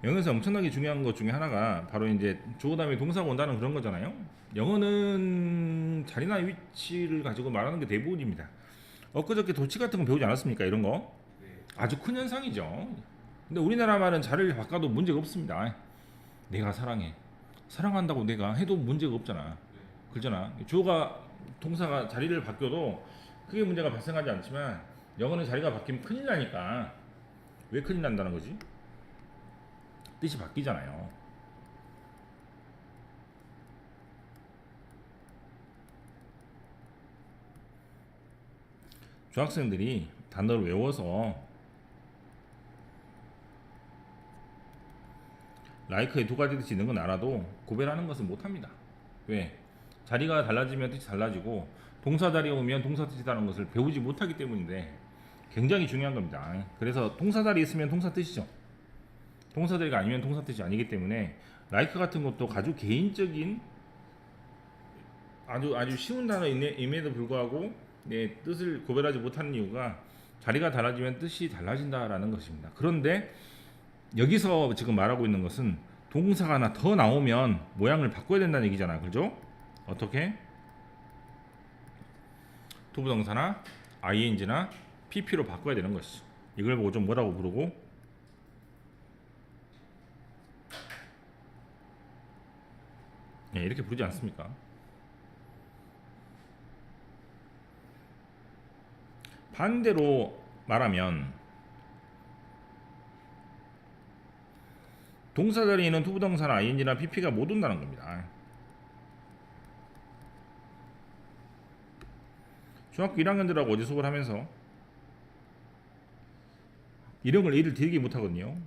영어에서 엄청나게 중요한 것 중에 하나가 바로 이제 주어 다음에 동사가 온다는 그런 거잖아요. 영어는 자리나 위치를 가지고 말하는 게 대부분입니다. 엊그저께 도치 같은 거 배우지 않았습니까? 이런 거 아주 큰 현상이죠. 근데 우리나라 말은 자리를 바꿔도 문제가 없습니다. 내가 사랑해, 사랑한다고 내가 해도 문제가 없잖아. 그렇잖아. 주어가 동사가 자리를 바뀌어도 크게 문제가 발생하지 않지만 영어는 자리가 바뀌면 큰일 나니까. 왜 큰일 난다는 거지? 뜻이 바뀌잖아요. 중학생들이 단어를 외워서 라이크의 두 가지 뜻이 있는 건 알아도 구별하는 것은 못합니다. 왜? 자리가 달라지면 뜻이 달라지고 동사 자리에 오면 동사 뜻이 다른 것을 배우지 못하기 때문인데 굉장히 중요한 겁니다. 그래서 동사 자리에 있으면 동사 뜻이죠. 동사 자리가 아니면 동사 뜻이 아니기 때문에 라이크 같은 것도 아주 개인적인 아주 쉬운 단어임에도 불구하고 뜻을 구별하지 못하는 이유가 자리가 달라지면 뜻이 달라진다라는 것입니다. 그런데 여기서 지금 말하고 있는 것은 동사가 하나 더 나오면 모양을 바꿔야 된다는 얘기잖아요. 그죠? 어떻게? 투부정사나 ing나 pp로 바꿔야 되는 것이죠. 이걸 보고 좀 뭐라고 부르고? 네, 이렇게 부르지 않습니까? 반대로 말하면 동사 자리에는 투부정사나 ing나 pp가 못 온다는 겁니다. 중학교 1학년들하고 어디 수업을 하면서 이런 걸 예를 들기 못하거든요.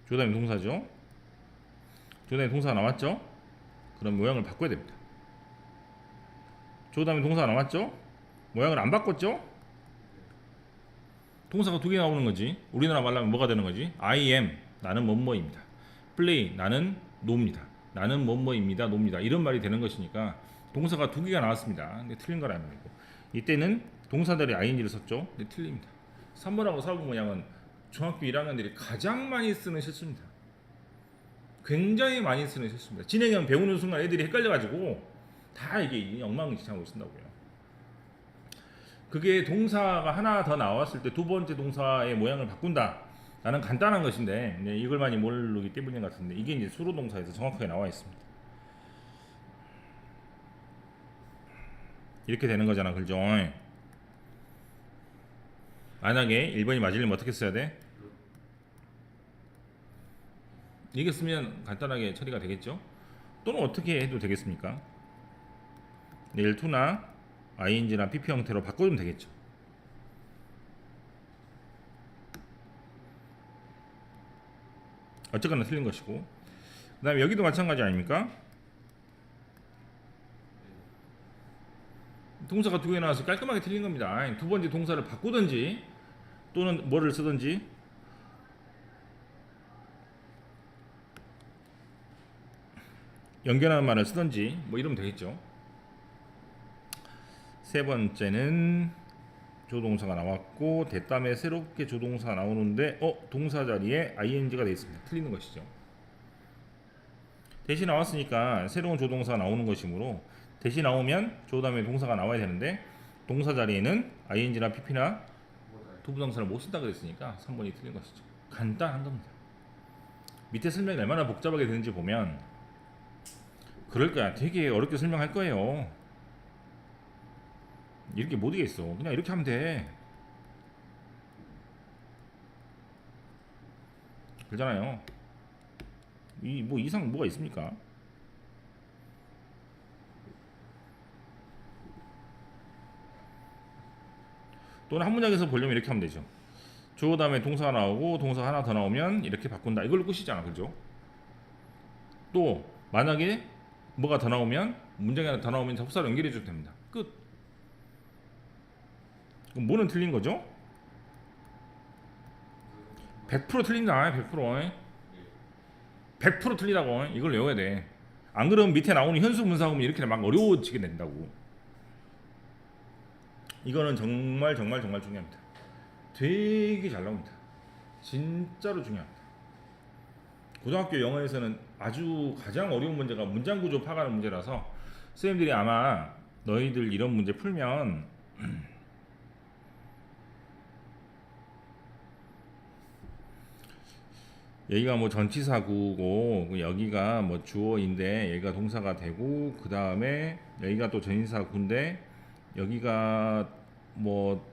주어다음에 동사죠. 주어다음에 동사가 나왔죠. 그럼 모양을 바꿔야 됩니다. 주어다음에 동사가 나왔죠. 모양을 안 바꿨죠. 동사가 두 개 나오는 거지. 우리나라 말로 하면 뭐가 되는 거지? I am 나는 뭐뭐입니다. play 나는 노입니다. 나는 뭐뭐입니다. 노입니다. 이런 말이 되는 것이니까 동사가 두 개가 나왔습니다. 근데 틀린 거라는 거고. 이때는 동사들이 ing를 썼죠. 근데 틀립니다. 3번하고 4번 모양은 중학교 1학년들이 가장 많이 쓰는 실수입니다. 굉장히 많이 쓰는 실수입니다. 진행형 배우는 순간 애들이 헷갈려가지고 다 이게 엉망진창으로 쓴다고요. 그게 동사가 하나 더 나왔을 때 두 번째 동사의 모양을 바꾼다 라는 간단한 것인데 이걸 많이 모르기 때문인 것 같은데 이게 이제 수로 동사에서 정확하게 나와 있습니다. 이렇게 되는 거잖아. 그죠? 만약에 1번이 맞으려면 어떻게 써야 돼? 이게 쓰면 간단하게 처리가 되겠죠? 또는 어떻게 해도 되겠습니까? 일2나 ing나 pp 형태로 바꿔주면 되겠죠. 어쨌거나 틀린 것이고, 그 다음에 여기도 마찬가지 아닙니까? 동사가 두 개 나와서 깔끔하게 틀린 겁니다. 두 번째 동사를 바꾸든지 또는 뭐를 쓰든지 연결하는 말을 쓰든지 뭐 이러면 되겠죠. 세 번째는 조동사가 나왔고 대담에 새롭게 조동사가 나오는데 동사 자리에 ing가 되어 있습니다. 틀리는 것이죠. 대시 나왔으니까 새로운 조동사가 나오는 것이므로 대시 나오면 조 다음에 동사가 나와야 되는데 동사 자리에는 ing나 pp나 투부정사를 못 쓴다 그랬으니까 3번이 틀린 것이죠. 간단한 겁니다. 밑에 설명이 얼마나 복잡하게 되는지 보면 그럴 거야. 되게 어렵게 설명할 거예요. 이렇게 못 이겠어. 그냥 이렇게 하면 돼. 그러잖아요. 이 뭐 이상 뭐가 있습니까? 또는 한 문장에서 보려면 이렇게 하면 되죠. 주어 다음에 동사가 나오고 동사가 하나 더 나오면 이렇게 바꾼다. 이걸로 끝이잖아. 그죠? 또 만약에 뭐가 더 나오면 문장이 하나 더 나오면 접사를 연결해 줘도 됩니다. 끝. 그럼 뭐는 틀린 거죠? 100% 틀린다. 100%. 100% 틀리다고. 이걸 외워야 돼. 안 그러면 밑에 나오는 현수 분사구문이 이렇게 막 어려워지게 된다고. 이거는 정말 정말 정말 중요합니다. 되게 잘 나옵니다. 진짜로 중요합니다. 고등학교 영어에서는 아주 가장 어려운 문제가 문장 구조 파악하는 문제라서 선생님들이 아마 너희들 이런 문제 풀면 여기가 뭐 전치사구고 여기가 뭐 주어인데 여기가 동사가 되고 그 다음에 여기가 또 전치사구인데 여기가 뭐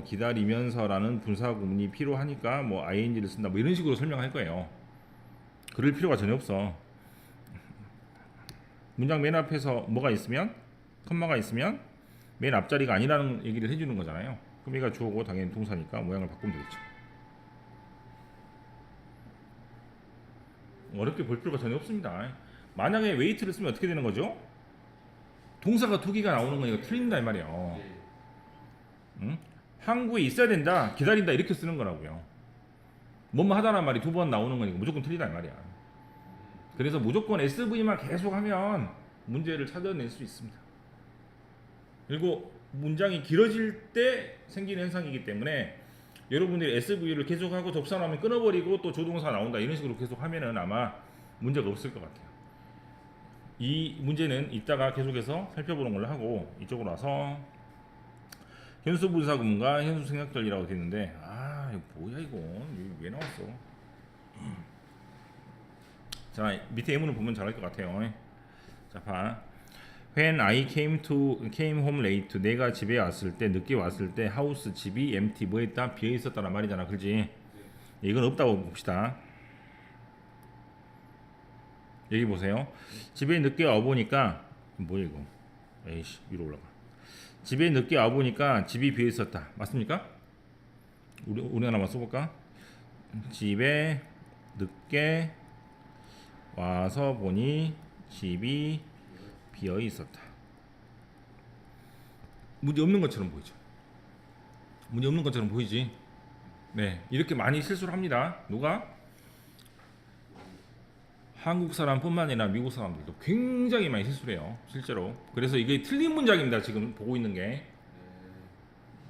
기다리면서라는 분사구문이 필요하니까 뭐 ing를 쓴다 뭐 이런 식으로 설명할 거예요. 그럴 필요가 전혀 없어. 문장 맨 앞에서 뭐가 있으면 컴마가 있으면 맨 앞자리가 아니라는 얘기를 해주는 거잖아요. 그럼 얘가 주어고 당연히 동사니까 모양을 바꾸면 되겠죠. 어렵게 볼 필요가 전혀 없습니다. 만약에 웨이트를 쓰면 어떻게 되는 거죠? 동사가 두 개가 나오는 거니까 틀린다 이 말이에요. 응? 항구에 있어야 된다, 기다린다 이렇게 쓰는 거라고요. 뭐뭐 하다는 말이 두 번 나오는 거니까 무조건 틀리다 이 말이야. 그래서 무조건 SV만 계속 하면 문제를 찾아낼 수 있습니다. 그리고 문장이 길어질 때 생기는 현상이기 때문에 여러분들이 SV를 계속하고 접선하면 끊어버리고 또 조동사 나온다 이런 식으로 계속 하면은 아마 문제가 없을 것 같아요. 이 문제는 이따가 계속해서 살펴보는 걸로 하고 이쪽으로 와서 현수 분사구문과 현수 생략절이라고 되어 있는데 이거 뭐야 이거 왜 나왔어? 자 밑에 예문을 보면 잘할 것 같아요. 자 봐. When I came home late, 내가 집에 왔을 때 늦게 왔을 때 house 집이 empty 뭐했다 비어 있었다는 말이잖아, 그렇지? 이건 없다고 봅시다. 여기 보세요. 집에 늦게 와 보니까 뭐야 이거? 에이씨 위로 올라가. 집에 늦게 와 보니까 집이 비어 있었다. 맞습니까? 우리 하나만 써볼까? 집에 늦게 와서 보니 집이 비어 있었다. 문제 없는 것처럼 보이죠? 문제 없는 것처럼 보이지? 네, 이렇게 많이 실수를 합니다. 누가? 한국 사람뿐만 아니라 미국 사람들도 굉장히 많이 실수를 해요. 실제로. 그래서 이게 틀린 문장입니다. 지금 보고 있는 게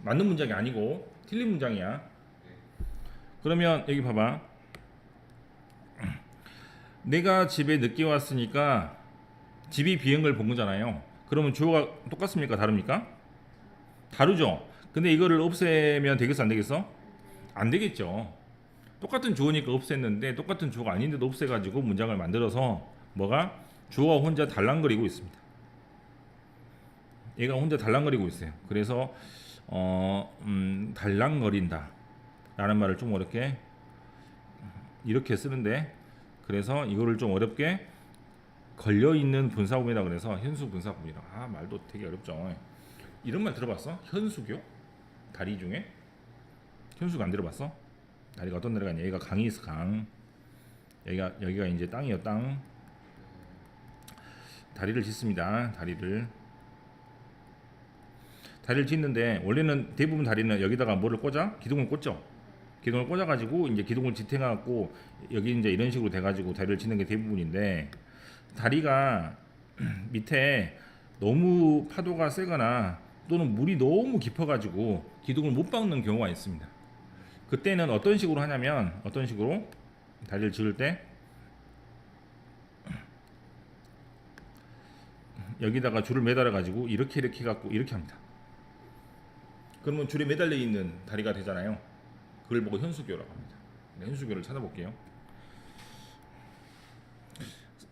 맞는 문장이 아니고 틀린 문장이야. 그러면 여기 봐봐. 내가 집에 늦게 왔으니까 집이 비은 걸 본 거잖아요. 그러면 주어가 똑같습니까? 다릅니까? 다르죠. 근데 이거를 없애면 되겠어, 안 되겠어? 안 되겠죠. 똑같은 주어니까 없앴는데 똑같은 주어가 아닌데도 없애가지고 문장을 만들어서 뭐가? 주어가 혼자 달랑거리고 있습니다. 얘가 혼자 달랑거리고 있어요. 그래서 달랑거린다 라는 말을 좀 어렵게 이렇게 쓰는데, 그래서 이거를 좀 어렵게 걸려있는 분사구문이라 그래서 현수 분사구문이라. 말도 되게 어렵죠. 이런 말 들어봤어? 현수교? 다리 중에? 현수가 안 들어봤어? 다리가 어떤 데가 있냐? 여기가 강이 있어, 강. 여기가 이제 땅이요, 땅. 다리를 짓습니다. 다리를 짓는데 원래는 대부분 다리는 여기다가 뭐를 꽂아? 기둥을 꽂죠. 기둥을 꽂아가지고 이제 기둥을 지탱해갖고 여기 이제 이런 식으로 돼가지고 다리를 짓는 게 대부분인데, 다리가 밑에 너무 파도가 세거나 또는 물이 너무 깊어가지고 기둥을 못 박는 경우가 있습니다. 그때는 어떤 식으로 하냐면, 어떤 식으로 다리를 지을 때 여기다가 줄을 매달아 가지고 이렇게 갖고 이렇게 합니다. 그러면 줄에 매달려 있는 다리가 되잖아요. 그걸 보고 현수교라고 합니다. 현수교를 찾아볼게요.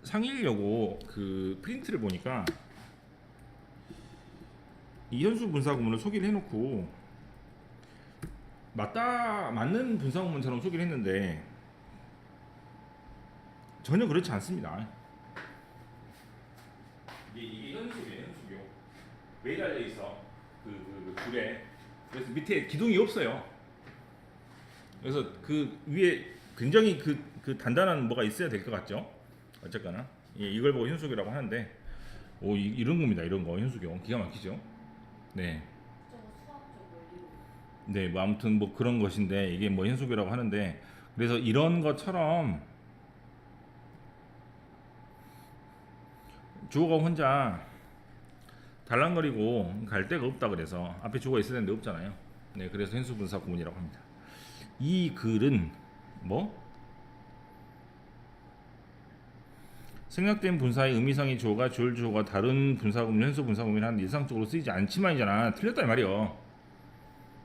상일여고 그 프린트를 보니까 이 현수 분사구문을 소개를 해놓고 맞는 분사구문처럼 소개를 했는데 전혀 그렇지 않습니다. 이게 현수교예요, 현수교. 매달려 있어 그 줄에. 그래서 밑에 기둥이 없어요. 그래서 그 위에 굉장히 그 단단한 뭐가 있어야 될 것 같죠. 어쨌거나 이걸 보고 현수교라고 하는데, 이런 겁니다. 이런 거 현수교 기가 막히죠. 네. 네, 뭐 아무튼 뭐 그런 것인데 이게 뭐 현수교라고 하는데, 그래서 이런 것처럼 주어가 혼자 달랑거리고 갈 데가 없다 그래서 앞에 주어가 있어야 되는데 없잖아요. 네, 그래서 현수분사 구문이라고 합니다. 이 글은 뭐? 생략된 분사의 의미상의 주어가 주얼 주어가 다른 분사구문, 현수 분사구문이라는 일상적으로 쓰이지 않지만이잖아. 틀렸다 이 말이요.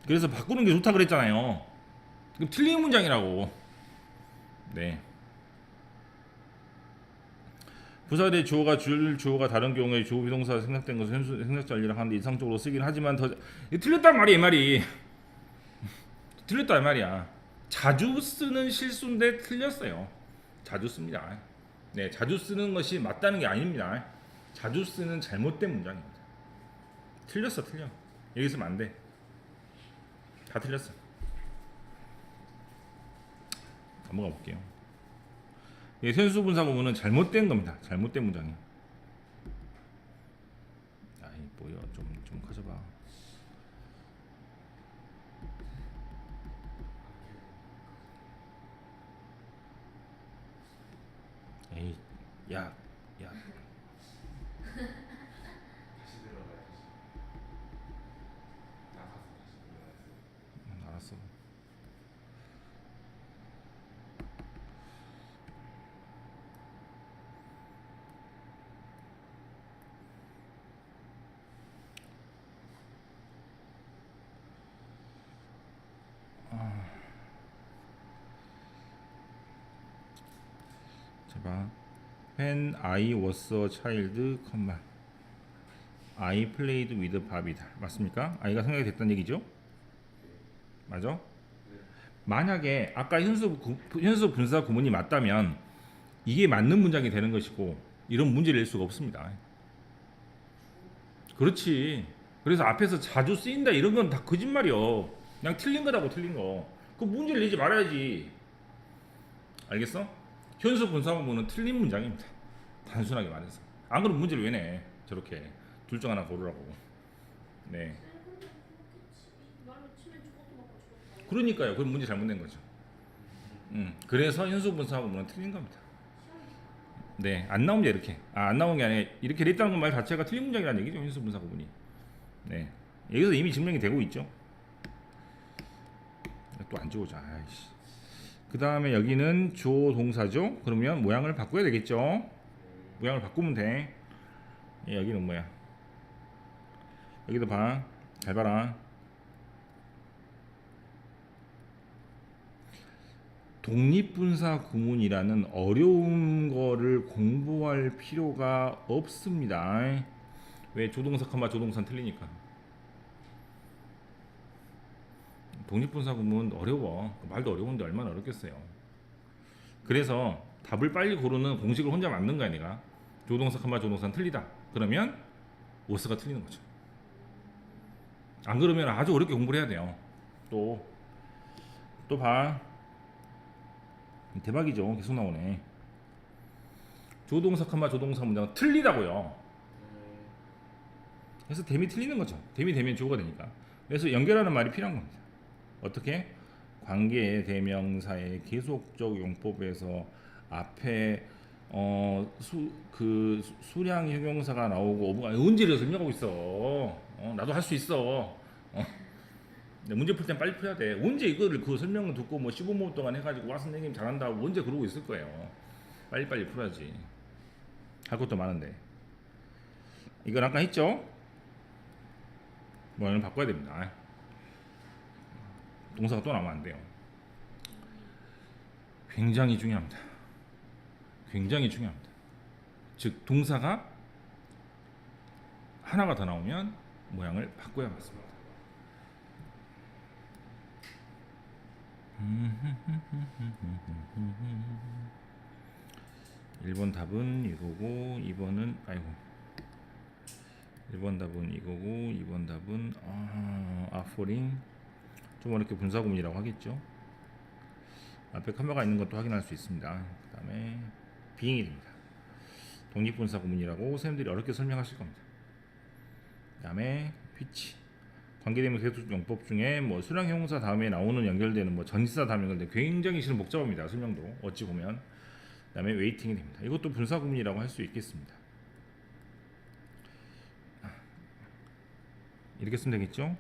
그래서 바꾸는 게 좋다 그랬잖아요. 그럼 틀린 문장이라고. 네. 부사대 주어가 줄 주어가 다른 경우에 주어 비동사가 생략된 것을 현수 생략자 알리라 하는데 일상적으로 쓰긴 하지만 더 틀렸단 말이야 이 말이. 틀렸다 이 말이야. 자주 쓰는 실수인데 틀렸어요. 자주 씁니다. 네, 자주 쓰는 것이 맞다는 게 아닙니다. 자주 쓰는 잘못된 문장입니다. 틀렸어, 틀려. 여기 쓰면 안 돼. 다 틀렸어. 넘어가 볼게요. 예, 현수분사 구문은 잘못된 겁니다. 잘못된 문장이에요. 아이 뭐야, 좀 커져봐. 에이, 야. 알았어. 자 봐. When I was a child, I played with Bobby다. 맞습니까? 아이가 생각이 됐다는 얘기죠? 맞아? 만약에 아까 현수 분사 구문이 맞다면 이게 맞는 문장이 되는 것이고 이런 문제를 낼 수가 없습니다. 그렇지. 그래서 앞에서 자주 쓰인다 이런 건 다 거짓말이요. 그냥 틀린 거라고 틀린 거. 그 문제를 내지 말아야지. 알겠어? 현수 분사 구문은 틀린 문장입니다. 단순하게 말해서. 안 그러면 문제를 왜 내? 저렇게 둘 중 하나 고르라고. 네. 그러니까요. 그럼 문제 잘못된 거죠. 그래서 현수 분사 구문은 틀린 겁니다. 네, 안 나오면 이렇게. 안 나온 게 아니라 이렇게 됐다는 말 자체가 틀린 문장이라는 얘기죠. 현수 분사 구문이. 네. 여기서 이미 증명이 되고 있죠. 또 안 지워져. 아이씨. 그 다음에 여기는 주어 동사죠. 그러면 모양을 바꿔야 되겠죠. 모양을 바꾸면 돼. 예, 여기는 뭐야? 여기도 봐. 잘 봐라. 독립분사 구문이라는 어려운 거를 공부할 필요가 없습니다. 왜? 조동사, 조동사는 틀리니까. 독립분사 구문 어려워. 말도 어려운데 얼마나 어렵겠어요. 그래서 답을 빨리 고르는 공식을 혼자 만든 거야 내가. 조동사, 조동사는 틀리다. 그러면 오스가 틀리는 거죠. 안 그러면 아주 어렵게 공부를 해야 돼요. 또 봐. 대박이죠. 계속 나오네. 조동사, 조동사 문장은 틀리다고요. 그래서 댐이 틀리는 거죠. 댐이 되면 주어가 되니까. 그래서 연결하는 말이 필요한 겁니다. 어떻게? 관계 대명사의 계속적 용법에서 앞에 수량 형용사가 나오고 언제를 설명하고 있어. 나도 할 수 있어. 문제 풀 땐 빨리 풀어야 돼. 언제 이거를 그 설명을 듣고 뭐 15분 동안 해가지고 와 선생님 잘한다고 언제 그러고 있을 거예요. 빨리 풀어야지. 할 것도 많은데. 이건 아까 했죠? 뭐는 바꿔야 됩니다. 동사가 또 나오면 안 돼요. 굉장히 중요합니다. 굉장히 중요합니다. 즉 동사가 하나가 더 나오면 모양을 바꿔야 맞습니다. 1번 답은 이거고 2번은 1번 답은 이거고 2번 답은 아포링 좀 어렵게 분사구문이라고 하겠죠. 앞에 카메라가 있는 것도 확인할 수 있습니다. 그 다음에 비행이 됩니다. 독립분사 구문이라고 선생님들이 어렵게 설명하실 겁니다. 그 다음에 휘치 관계대명사 대조용법 중에 뭐 수량형용사 다음에 나오는 연결되는 뭐 전치사 다음에 연결되는 굉장히 실은 복잡합니다. 설명도 어찌 보면. 그다음에 웨이팅이 됩니다. 이것도 분사 구문이라고 할 수 있겠습니다. 이렇게 쓰면 되겠죠?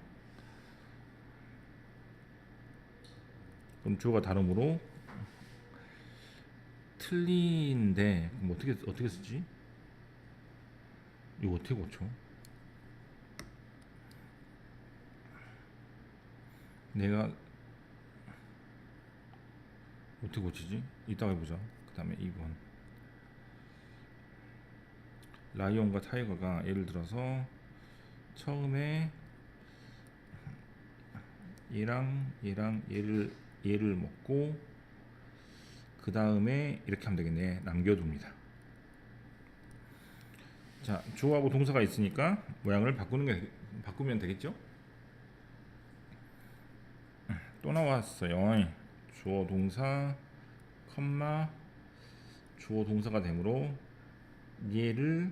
그럼 주어가 다름으로 틀린데 그럼 어떻게 쓰지? 이거 어떻게 고쳐? 내가 어떻게 고치지? 이따가 해보자. 그 다음에 2번 라이온과 타이거가 예를 들어서 처음에 얘랑 얘를 먹고 그 다음에 이렇게 하면 되겠네. 남겨둡니다. 자, 주어하고 동사가 있으니까 모양을 바꾸면 되겠죠? 또 나왔어요. 주어 동사 컴마 주어 동사가 되므로 얘를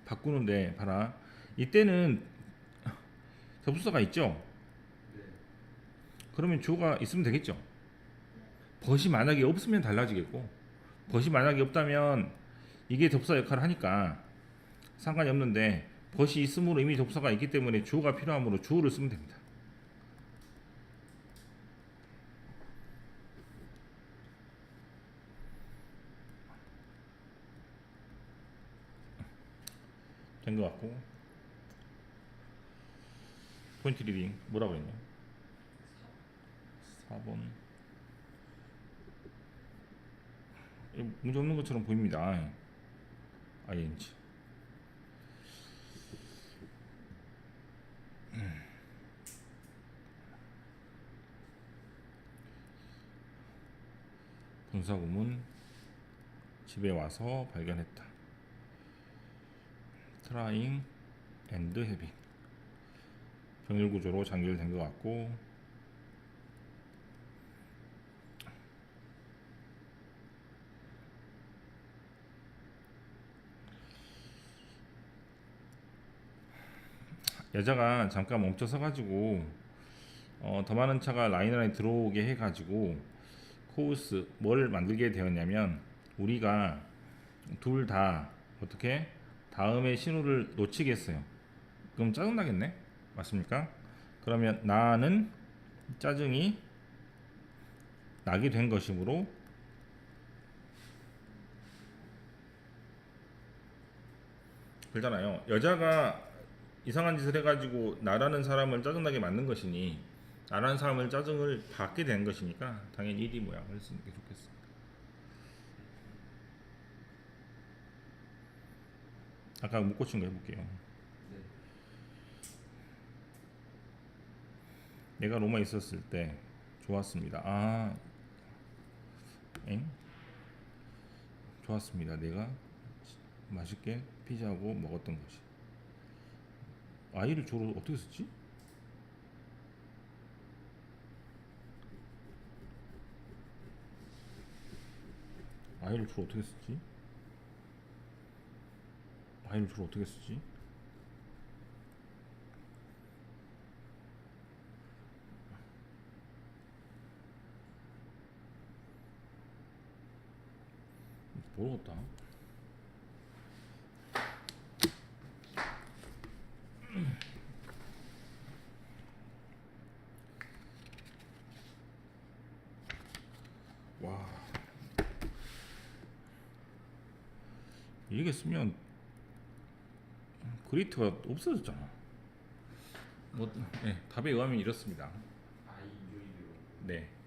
바꾸는데 봐라. 이때는 접수사가 있죠? 그러면 주어가 있으면 되겠죠? 벗이 만약에 없으면 달라지겠고 벗이 만약에 없다면 이게 접수사 역할을 하니까 상관이 없는데 벗이 있으므로 이미 접수사가 있기 때문에 주어가 필요하므로 주어를 쓰면 됩니다. 된 것 같고 포인트 리딩 뭐라고 했냐 4번 문제 없는 것처럼 보입니다. ing 분사구문 집에 와서 발견했다. trying and having 병렬 구조로 장결된 것 같고 여자가 잠깐 멈춰서 가지고 더 많은 차가 라인 안에 들어오게 해가지고 코우스 뭘 만들게 되었냐면 우리가 둘 다 어떻게 다음에 신호를 놓치겠어요. 그럼 짜증나겠네. 맞습니까? 그러면 나는 짜증이 나게 된 것이므로 그러잖아요. 여자가 이상한 짓을 해가지고 나라는 사람을 짜증나게 만든 것이니 나라는 사람을 짜증을 받게 된 것이니까 당연히 1이 모양을 쓰는 게 좋겠습니다. 아까 못 고친 거 해볼게요. 내가 로마에 있었을 때 좋았습니다. 좋았습니다. 내가 맛있게 피자하고 먹었던 것이. 아이를 주로 어떻게 쓰지? 아이를 주로 어떻게 쓰지? 아이를 주로 어떻게 쓰지? 모르겠다. 와, 이렇게 쓰면 그리트가 없어졌잖아. 뭐, 네, 답에 의하면 이렇습니다. 네.